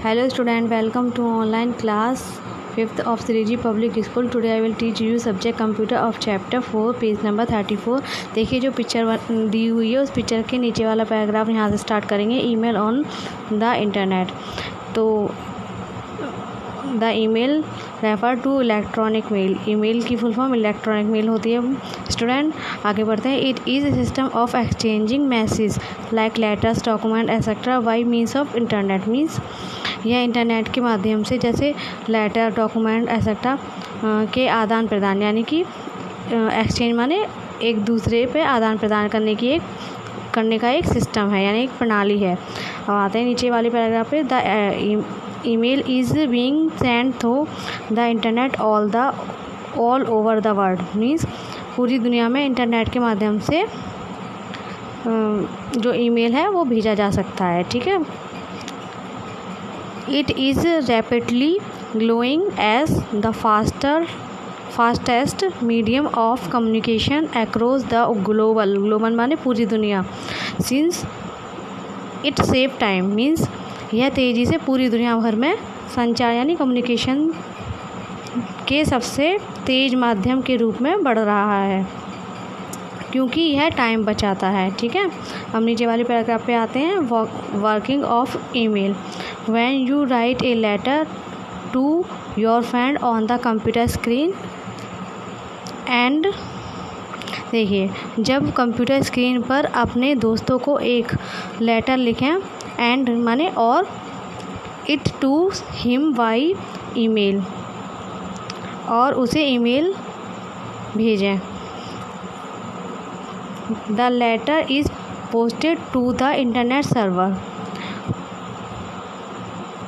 Hello student, welcome to online class 5th of Sriji Public School. Today I will teach you subject computer of chapter 4 page number 34। देखिए जो picture दी हुई है उस picture के नीचे वाला पैराग्राफ यहाँ से स्टार्ट करेंगे। Email on the internet. तो the email refer to electronic mail. Email की फुल फॉर्म इलेक्ट्रॉनिक मेल होती है। स्टूडेंट आगे बढ़ते हैं। It is a system of exchanging message like letters, document etcetera by means of internet. Means यह internet के माध्यम से जैसे लेटर, डॉक्यूमेंट एक्सेट्रा के आदान प्रदान, यानी कि एक्सचेंज माने एक दूसरे पे आदान प्रदान करने का एक सिस्टम है, यानी एक प्रणाली है। अब आते हैं नीचे वाले पैराग्राफ पे। The email is being send through the internet all over the world. Means पूरी दुनिया में इंटरनेट के माध्यम से जो ईमेल है वो भेजा जा सकता है। ठीक है। It is rapidly growing as the fastest medium of communication across the global माने पूरी दुनिया। Since it save time. Means यह तेज़ी से पूरी दुनिया भर में संचार यानी कम्युनिकेशन के सबसे तेज़ माध्यम के रूप में बढ़ रहा है, क्योंकि यह टाइम बचाता है। ठीक है। हम नीचे वाले पैराग्राफ पे आते हैं। Working of email. When you write a letter to your friend on the computer screen and, देखिए जब कंप्यूटर स्क्रीन पर अपने दोस्तों को एक लेटर लिखें, एंड माने और, it to him by email, और उसे ईमेल भेजें। The letter is posted to the internet server.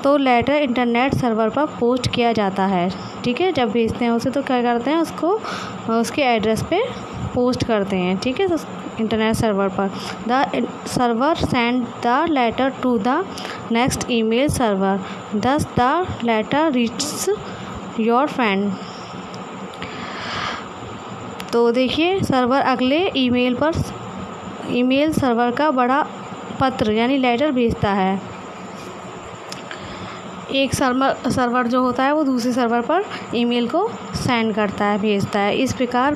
तो लेटर इंटरनेट सर्वर पर पोस्ट किया जाता है। ठीक है। जब भेजते हैं उसे तो क्या करते हैं, उसको उसके एड्रेस पे पोस्ट करते हैं। ठीक है। इंटरनेट सर्वर पर। The server send the letter to the next email server, thus the letter reaches your friend. तो देखिए सर्वर अगले ईमेल सर्वर का बड़ा पत्र यानी लेटर भेजता है। एक सर्वर जो होता है वो दूसरे सर्वर पर ईमेल को सेंड करता है, भेजता है। इस प्रकार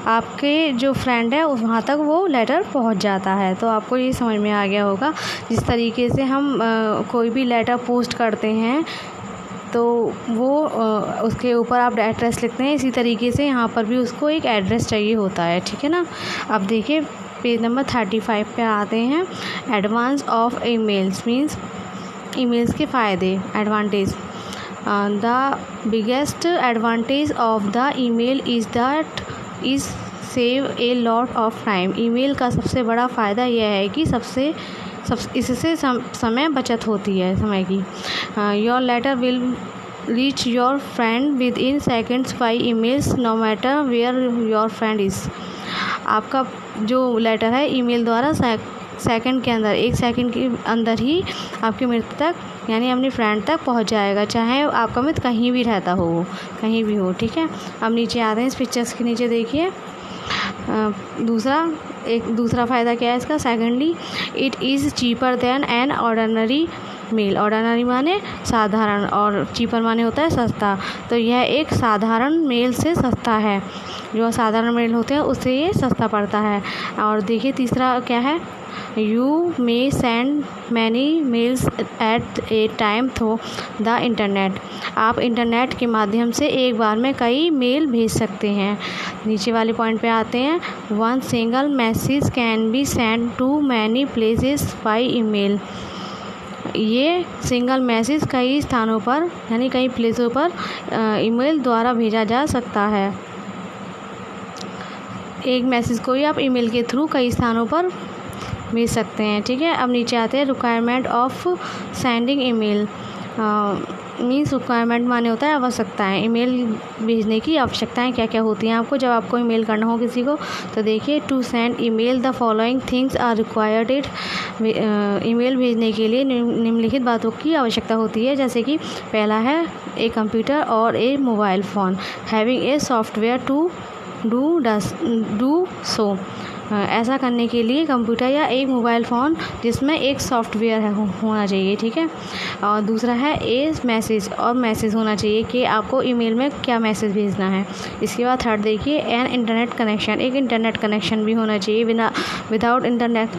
आपके जो फ्रेंड है वहाँ तक वो लेटर पहुँच जाता है। तो आपको ये समझ में आ गया होगा जिस तरीके से हम कोई भी लेटर पोस्ट करते हैं तो वो उसके ऊपर आप एड्रेस लिखते हैं, इसी तरीके से यहाँ पर भी उसको एक एड्रेस चाहिए होता है। ठीक है ना। अब देखिए पेज नंबर 35 पे आते हैं। Advance of emails. Means emails के फ़ायदे, advantage. The biggest advantage of the email is save a lot of time. Email का सबसे बड़ा फ़ायदा यह है कि इससे समय बचत होती है, समय की। Your letter will reach your friend within seconds by emails no matter where your friend is. आपका जो लेटर है ईमेल द्वारा सेकंड के अंदर, 1 सेकंड के अंदर ही आपके मित्र तक यानी अपने फ्रेंड तक पहुंच जाएगा, चाहे आपका मित्र कहीं भी रहता हो, कहीं भी हो। ठीक है। अब नीचे आते हैं। इस पिक्चर्स के नीचे देखिए दूसरा फ़ायदा क्या है इसका। Secondly, it is cheaper than an ordinary mail. Ordinary माने साधारण और चीपर माने होता है सस्ता। तो यह एक साधारण मेल से सस्ता है। जो साधारण मेल होते हैं उससे ये सस्ता पड़ता है। और देखिए तीसरा क्या है। You may send many mails at a time through the internet. आप इंटरनेट के माध्यम से एक बार में कई मेल भेज सकते हैं। नीचे वाले पॉइंट पे आते हैं। One single message can be send to many places by email. ये सिंगल मैसेज कई स्थानों पर यानी कई प्लेसों पर ईमेल द्वारा भेजा जा सकता है। एक मैसेज को ही आप ईमेल के थ्रू कई स्थानों पर भेज सकते हैं। ठीक है। अब नीचे आते हैं। Requirement of sending email. Means requirement माने होता है आवश्यकताएं। ईमेल भेजने की आवश्यकताएं क्या क्या होती हैं आपको जब आपको ईमेल करना हो किसी को। तो देखिए to send email the following things are required. Email भेजने के लिए निम्नलिखित बातों की आवश्यकता होती है, जैसे कि पहला है ए कंप्यूटर और a mobile phone, having a software to do so. ऐसा करने के लिए कंप्यूटर या एक मोबाइल फ़ोन जिसमें एक सॉफ्टवेयर है होना चाहिए, ठीक है। और दूसरा है मैसेज, और मैसेज होना चाहिए कि आपको ईमेल में क्या मैसेज भेजना है। इसके बाद थर्ड देखिए एन इंटरनेट कनेक्शन, एक इंटरनेट कनेक्शन भी होना चाहिए। विदाउट इंटरनेट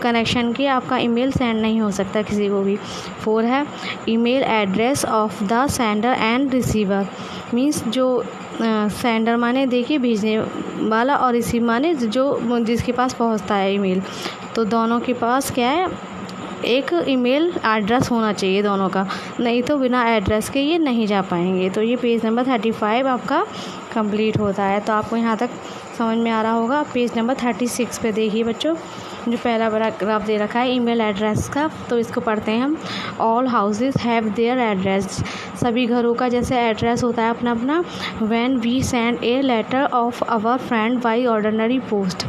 कनेक्शन के आपका ईमेल सेंड नहीं हो सकता किसी को भी। 4 है email address of the sender and receiver, means जो सेंडर माने देखिए भेजने वाला, और रिसीव माने जो जिसके पास पहुंचता है ईमेल, तो दोनों के पास क्या है, एक ईमेल एड्रेस होना चाहिए दोनों का, नहीं तो बिना एड्रेस के ये नहीं जा पाएंगे। तो ये पेज नंबर 35 आपका कंप्लीट होता है। तो आपको यहाँ तक समझ में आ रहा होगा। पेज नंबर 36 पे देखिए बच्चों, जो पहला पैराग्राफ दे रखा है ईमेल एड्रेस का, तो इसको पढ़ते हैं हम। All houses have their address, सभी घरों का जैसे एड्रेस होता है अपना अपना। When we send a letter of our friend by ordinary post,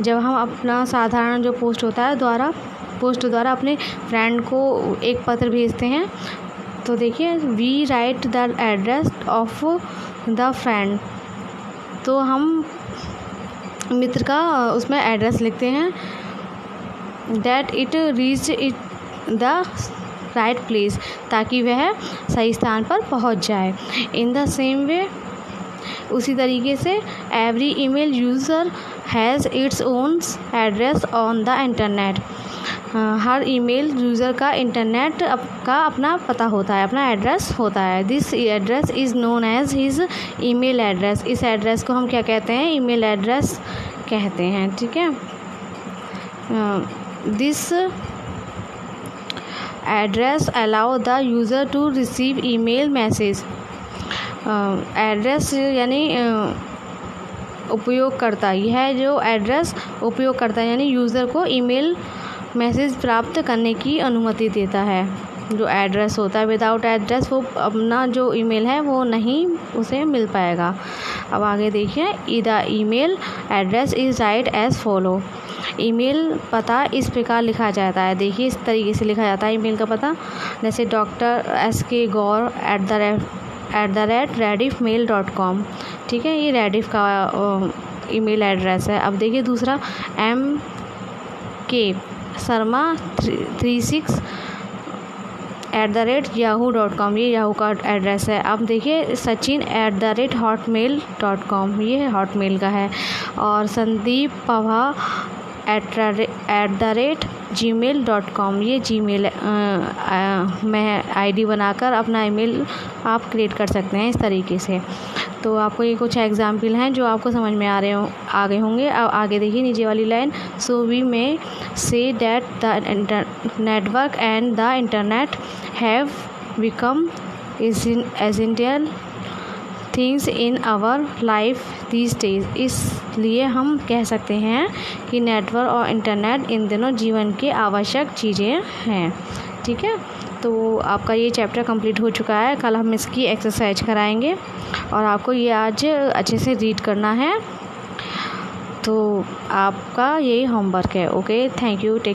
जब हम अपना साधारण जो पोस्ट होता है पोस्ट द्वारा अपने फ्रेंड को एक पत्र भेजते हैं, तो देखिए we write the address of the friend, तो हम मित्र का उसमें एड्रेस लिखते हैं। That it reach it the right place, ताकि वह सही स्थान पर पहुंच जाए। इन द सेम वे, उसी तरीके से every email user has its own address on the internet, हर ईमेल यूज़र का इंटरनेट का अपना पता होता है, अपना एड्रेस होता है। This address is known as his email address, इस एड्रेस को हम क्या कहते हैं, ईमेल एड्रेस कहते हैं, ठीक है। This address allow the user to receive email message, address यानी उपयोगकर्ता, यह जो एड्रेस उपयोगकर्ता यानी यूज़र को ईमेल मैसेज प्राप्त करने की अनुमति देता है। जो एड्रेस होता है, विदाउट एड्रेस वो अपना जो ईमेल है वो नहीं उसे मिल पाएगा। अब आगे देखिए, the email address is write as follow, email पता इस प्रकार लिखा जाता है। देखिए इस तरीके से लिखा जाता है ईमेल का पता, जैसे dr.SK@rediffmail.com, ठीक है, ये रेडिफ का ईमेल एड्रेस है। अब देखिए दूसरा MK शर्मा 36@yahoo.com, ये याहू का एड्रेस है। अब देखिए sachin@hotmail.com, ये हॉटमेल का है। और संदीप पवा @gmail.com, ये जीमेल में ID बनाकर अपना ईमेल आप क्रिएट कर सकते हैं इस तरीके से। तो आपको ये कुछ एग्जाम्पल हैं जो आपको समझ में आ गए होंगे। अब आगे देखिए नीचे वाली लाइन, सो वी में से that the network and the internet have become essential things in our life these days, इसलिए हम कह सकते हैं कि नेटवर्क और इंटरनेट इन दिनों जीवन की आवश्यक चीज़ें हैं, ठीक है। तो आपका ये चैप्टर कंप्लीट हो चुका है। कल हम इसकी एक्सरसाइज कराएंगे और आपको ये आज अच्छे से रीड करना है। तो आपका यही होमवर्क है। Okay, thank you.